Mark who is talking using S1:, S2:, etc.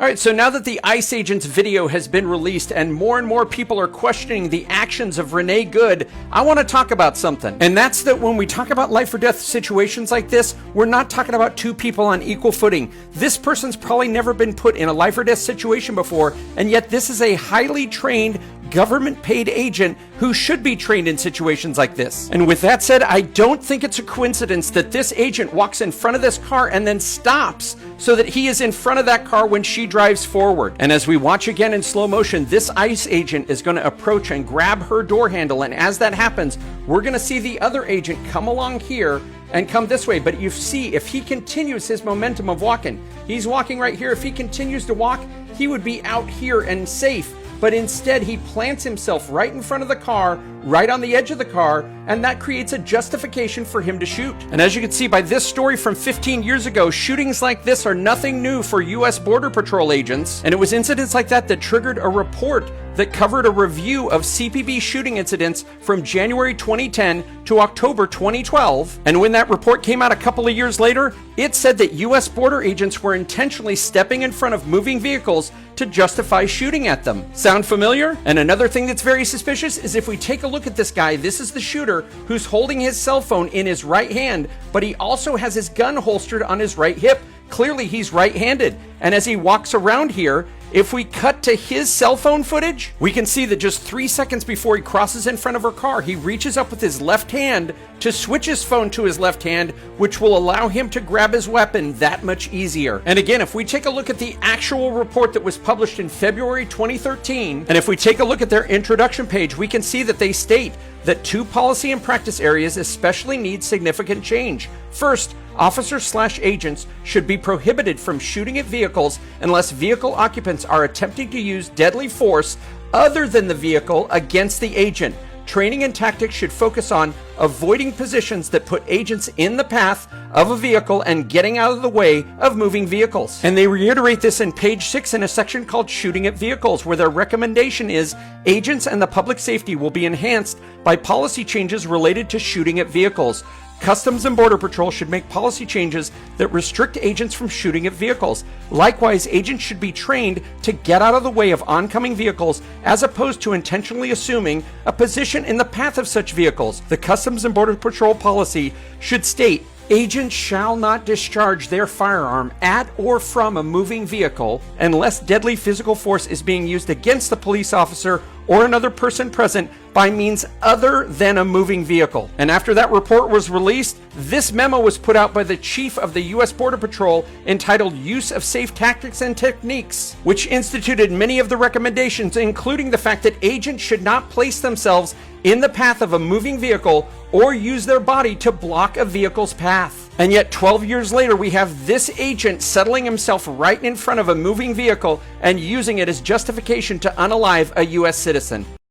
S1: All right, so now that the ICE agent's video has been released and more people are questioning the actions of Renee Good, I want to talk about something. And that's that when we talk about life or death situations like this, we're not talking about two people on equal footing. This person's probably never been put in a life or death situation before, and yet this is a highly trained government-paid agent who should be trained in situations like this. And with that said, I don't think it's a coincidence that this agent walks in front of this car and then stops so that he is in front of that car when she drives forward. And as we watch again in slow motion, this ICE agent is going to approach and grab her door handle, and as that happens, we're going to see the other agent come along here and come this way. But you see, if he continues his momentum of walking, he's walking right here. If he continues to walk, he would be out here and safe. But instead, he plants himself right in front of the car, right on the edge of the car, and that creates a justification for him to shoot. And as you can see by this story from 15 years ago, shootings like this are nothing new for U.S. Border Patrol agents, and it was incidents like that that triggered a report that covered a review of CPB shooting incidents from January 2010 to October 2012. And when that report came out a couple of years later, it said that U.S. border agents were intentionally stepping in front of moving vehicles to justify shooting at them. Sound familiar? And another thing that's very suspicious is if we take a look at this guy, this is the shooter who's holding his cell phone in his right hand, but he also has his gun holstered on his right hip. Clearly he's right-handed. And as he walks around here, if we cut to his cell phone footage, we can see that just 3 seconds before he crosses in front of her car, he reaches up with his left hand to switch his phone to his left hand, which will allow him to grab his weapon that much easier. And again, if we take a look at the actual report that was published in February 2013, and if we take a look at their introduction page, we can see that they state that two policy and practice areas especially need significant change. First, officers/agents should be prohibited from shooting at vehicles unless vehicle occupants are attempting to use deadly force other than the vehicle against the agent. Training and tactics should focus on avoiding positions that put agents in the path of a vehicle and getting out of the way of moving vehicles. And they reiterate this in page 6 in a section called Shooting at Vehicles, where their recommendation is agents and the public safety will be enhanced by policy changes related to shooting at vehicles. Customs and Border Patrol should make policy changes that restrict agents from shooting at vehicles. Likewise, agents should be trained to get out of the way of oncoming vehicles as opposed to intentionally assuming a position in the path of such vehicles. The Customs and Border Patrol policy should state, agents shall not discharge their firearm at or from a moving vehicle unless deadly physical force is being used against the police officer or another person present by means other than a moving vehicle. And after that report was released, this memo was put out by the chief of the U.S. Border Patrol entitled Use of Safe Tactics and Techniques, which instituted many of the recommendations, including the fact that agents should not place themselves in the path of a moving vehicle or use their body to block a vehicle's path. And yet 12 years later, we have this agent settling himself right in front of a moving vehicle and using it as justification to unalive a U.S. citizen.